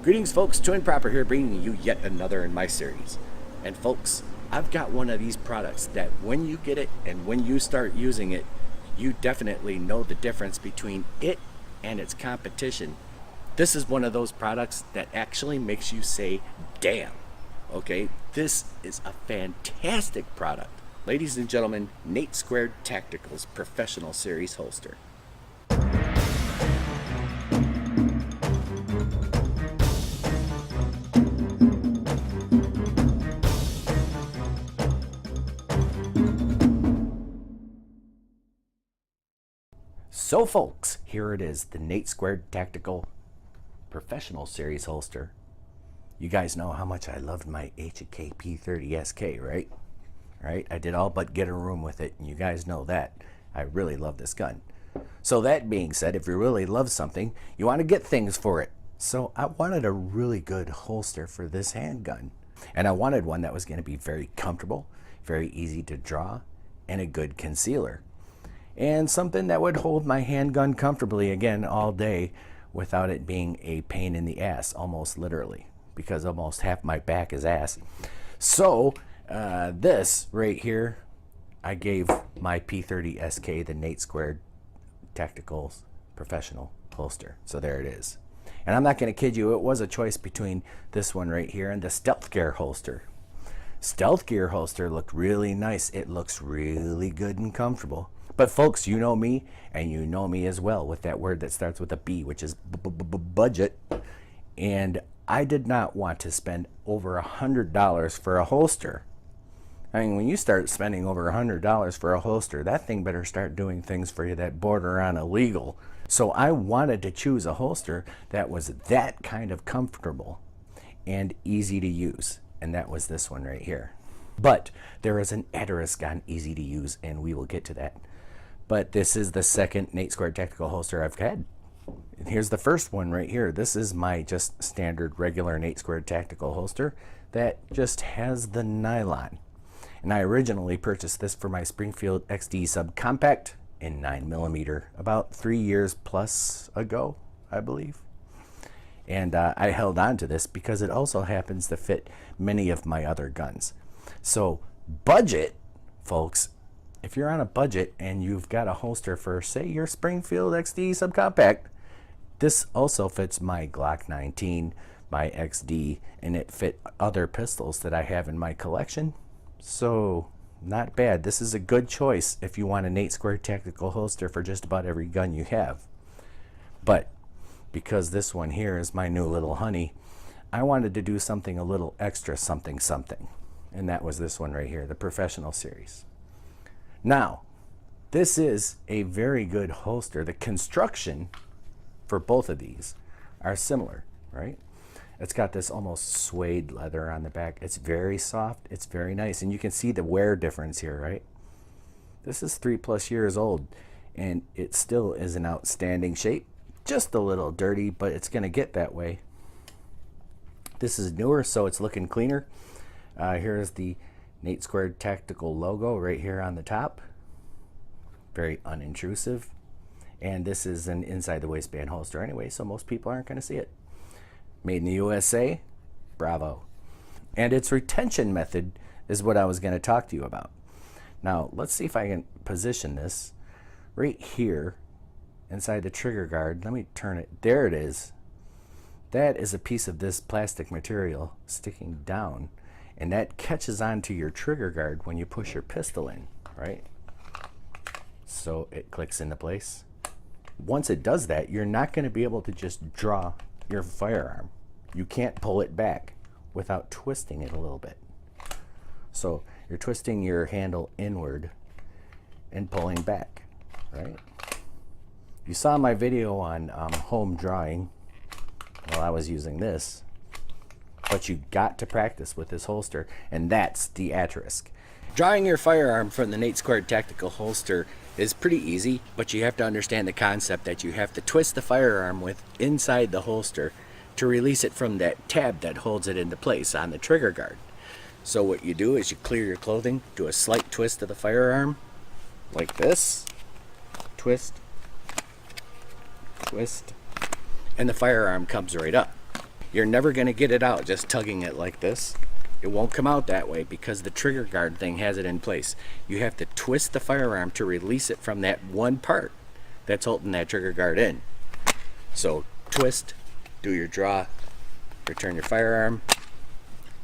Greetings folks, Twin Proper here bringing you yet another in my series. And folks, I've got one of these products that when you get it and when you start using it, you definitely know the difference between it and its competition. This is one of those products that actually makes you say, damn. Okay, this is a fantastic product. Ladies and gentlemen, N82 Tactical's Professional Series holster. So folks, here it is, the N82 Tactical Professional Series holster. You guys know how much I loved my H&K P30SK, right? Right? I did all but get a room with it, and you guys know that. I really love this gun. So that being said, if you really love something, you want to get things for it. So I wanted a really good holster for this handgun. And I wanted one that was going to be very comfortable, very easy to draw, and a good concealer. And something that would hold my handgun comfortably again all day without it being a pain in the ass, almost literally, because almost half my back is ass. So this right here, I gave my P30SK, the N82 Tactical Professional holster. So there it is. And I'm not going to kid you, it was a choice between this one right here and the Stealth Gear holster. Stealth Gear holster looked really nice. It looks really good and comfortable. But folks, you know me, and you know me as well with that word that starts with a B, which is budget. And I did not want to spend over $100 for a holster. I mean, when you start spending over $100 for a holster, that thing better start doing things for you that border on illegal. So I wanted to choose a holster that was that kind of comfortable and easy to use. And that was this one right here. But there is an asterisk on easy to use, and we will get to that. But this is the second N82 Tactical holster I've had. And here's the first one right here. This is my just standard regular N82 Tactical holster that just has the nylon. And I originally purchased this for my Springfield XD subcompact in 9mm about 3 years plus ago, I believe. And I held on to this because it also happens to fit many of my other guns. So budget, folks, if you're on a budget and you've got a holster for, say, your Springfield XD subcompact, this also fits my Glock 19, my XD, and it fit other pistols that I have in my collection. So not bad. This is a good choice if you want an N82 Tactical holster for just about every gun you have. But because this one here is my new little honey, I wanted to do something a little extra something. And that was this one right here, the Professional Series. Now, this is a very good holster. The construction for both of these are similar, right? It's got this almost suede leather on the back. It's very soft. It's very nice. And you can see the wear difference here, right? This is 3+ years old, and it still is in outstanding shape. Just a little dirty, but it's going to get that way. This is newer, so it's looking cleaner. Here's the N82 Tactical logo right here on the top. Very unintrusive. And this is an inside the waistband holster anyway, so most people aren't going to see it. Made in the USA, bravo. And its retention method is what I was going to talk to you about. Now, let's see if I can position this right here inside the trigger guard. Let me turn it. There it is. That is a piece of this plastic material sticking down, and that catches onto your trigger guard when you push your pistol in, right? So it clicks into place. Once it does that, you're not going to be able to just draw your firearm. You can't pull it back without twisting it a little bit. So you're twisting your handle inward and pulling back, right? You saw my video on home drawing while I was using this, but you got to practice with this holster, and that's the asterisk. Drawing your firearm from the N82 Tactical holster is pretty easy, but you have to understand the concept that you have to twist the firearm with inside the holster to release it from that tab that holds it into place on the trigger guard. So what you do is you clear your clothing, do a slight twist of the firearm, like this, twist, twist, and the firearm comes right up. You're never going to get it out just tugging it like this. It won't come out that way because the trigger guard thing has it in place. You have to twist the firearm to release it from that one part that's holding that trigger guard in. So twist, do your draw, return your firearm,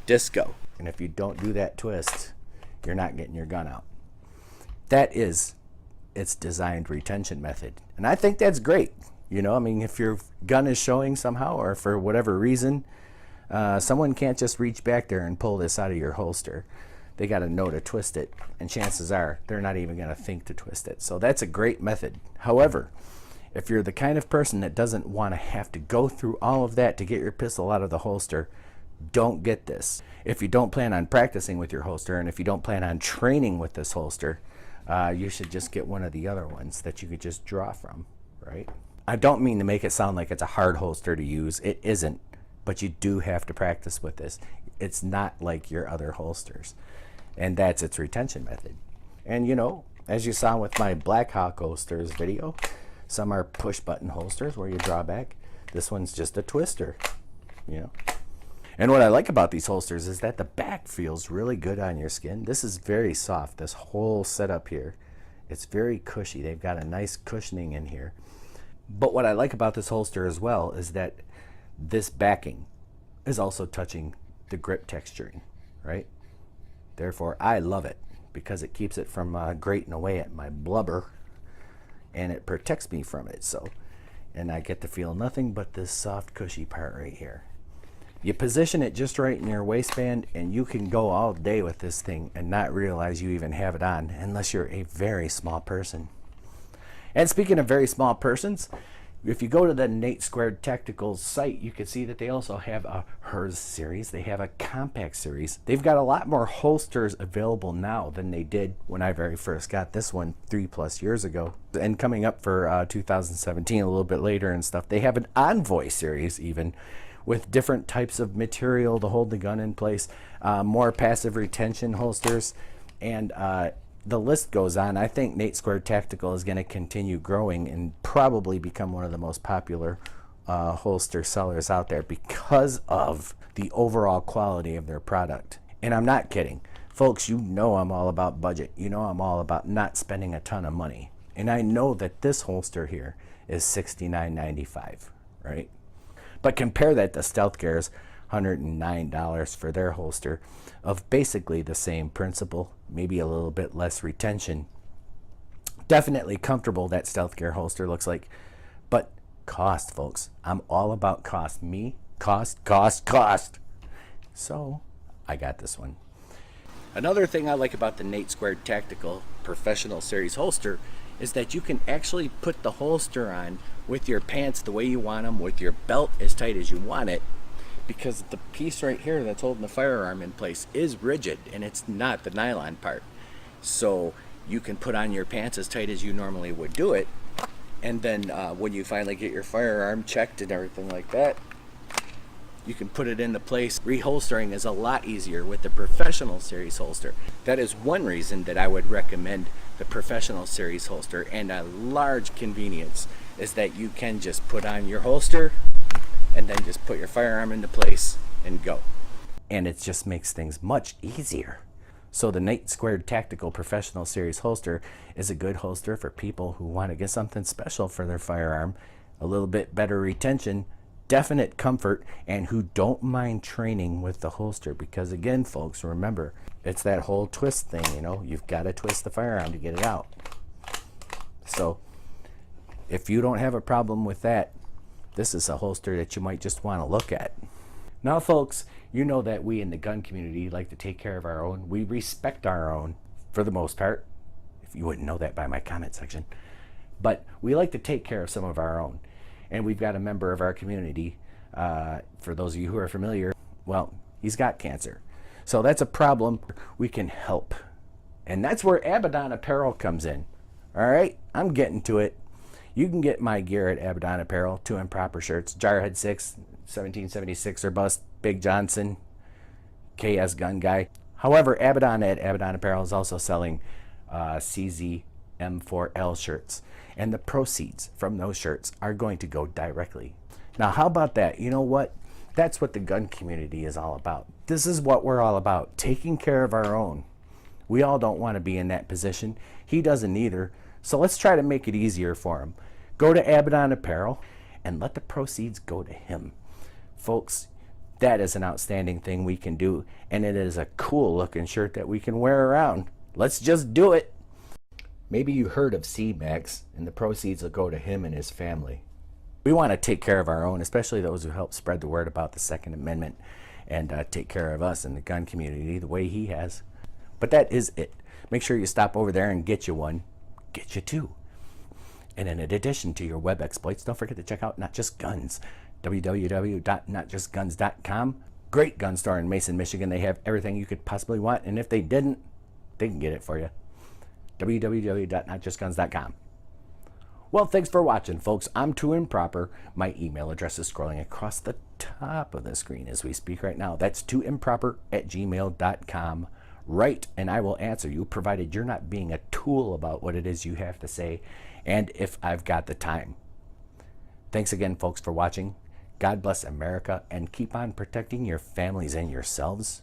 disco. And if you don't do that twist, you're not getting your gun out. That is its designed retention method. And I think that's great. You know, I mean, if your gun is showing somehow or for whatever reason, someone can't just reach back there and pull this out of your holster. They got to know to twist it, and chances are they're not even going to think to twist it. So that's a great method. However, if you're the kind of person that doesn't want to have to go through all of that to get your pistol out of the holster, don't get this. If you don't plan on practicing with your holster, and if you don't plan on training with this holster, you should just get one of the other ones that you could just draw from, right? I don't mean to make it sound like it's a hard holster to use. It isn't, but you do have to practice with this. It's not like your other holsters, and that's its retention method. And you know, as you saw with my Black Hawk holsters video, some are push button holsters where you draw back. This one's just a twister, you know. And what I like about these holsters is that the back feels really good on your skin. This is very soft, this whole setup here. It's very cushy. They've got a nice cushioning in here. But what I like about this holster as well is that this backing is also touching the grip texturing, right? Therefore, I love it because it keeps it from grating away at my blubber, and it protects me from it. So, and I get to feel nothing but this soft, cushy part right here. You position it just right in your waistband, and you can go all day with this thing and not realize you even have it on unless you're a very small person. And speaking of very small persons, if you go to the N82 Tactical site, you can see that they also have a HERS series. They have a compact series. They've got a lot more holsters available now than they did when I very first got this one 3+ years ago. And coming up for 2017, a little bit later and stuff, they have an Envoy series even, with different types of material to hold the gun in place, more passive retention holsters, and the list goes on. I think N82 Tactical is going to continue growing and probably become one of the most popular holster sellers out there because of the overall quality of their product. And I'm not kidding. Folks, you know I'm all about budget. You know I'm all about not spending a ton of money. And I know that this holster here is $69.95, right? But compare that to Stealth Gear's $109 for their holster of basically the same principle, maybe a little bit less retention. Definitely comfortable, that Stealth Gear holster looks like, but cost, folks. I'm all about cost. Me, cost. So I got this one. Another thing I like about the N82 Tactical Professional Series holster is that you can actually put the holster on with your pants the way you want them, with your belt as tight as you want it, because the piece right here that's holding the firearm in place is rigid, and it's not the nylon part. So you can put on your pants as tight as you normally would do it, and then when you finally get your firearm checked and everything like that, you can put it into place. Reholstering is a lot easier with the Professional Series holster. That is one reason that I would recommend the Professional Series holster, and a large convenience is that you can just put on your holster and then just put your firearm into place and go. And it just makes things much easier. So the N82 Tactical Professional Series holster is a good holster for people who want to get something special for their firearm, a little bit better retention, definite comfort, and who don't mind training with the holster. Because again, folks, remember, it's that whole twist thing, you know, you've got to twist the firearm to get it out. So if you don't have a problem with that, this is a holster that you might just want to look at. Now, folks, you know that we in the gun community like to take care of our own. We respect our own for the most part, if you wouldn't know that by my comment section. But we like to take care of some of our own. And we've got a member of our community, for those of you who are familiar, well, he's got cancer. So that's a problem we can help. And that's where Abaddon Apparel comes in. All right, I'm getting to it. You can get my gear at Abaddon Apparel, 2 Improper shirts, Jarhead 6, 1776 or Bust, Big Johnson, KS Gun Guy. However, Abaddon at Abaddon Apparel is also selling CZ M4L shirts, and the proceeds from those shirts are going to go directly. Now, how about that? You know what? That's what the gun community is all about. This is what we're all about, taking care of our own. We all don't want to be in that position. He doesn't either. So let's try to make it easier for him. Go to Abaddon Apparel and let the proceeds go to him. Folks, that is an outstanding thing we can do, and it is a cool looking shirt that we can wear around. Let's just do it. Maybe you heard of C-Max, and the proceeds will go to him and his family. We want to take care of our own, especially those who help spread the word about the Second Amendment and take care of us in the gun community the way he has. But that is it. Make sure you stop over there and get you one. Get you two. And in addition to your web exploits, don't forget to check out Not Just Guns, www.notjustguns.com. Great gun store in Mason, Michigan. They have everything you could possibly want, and if they didn't, they can get it for you. www.notjustguns.com. Well, thanks for watching, folks. I'm Too Improper. My email address is scrolling across the top of the screen as we speak right now. That's tooimproper@gmail.com. Write, and I will answer you, provided you're not being a tool about what it is you have to say, and if I've got the time. Thanks again, folks, for watching. God bless America, and keep on protecting your families and yourselves.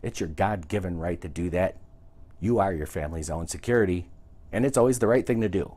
It's your God-given right to do that. You are your family's own security, and it's always the right thing to do.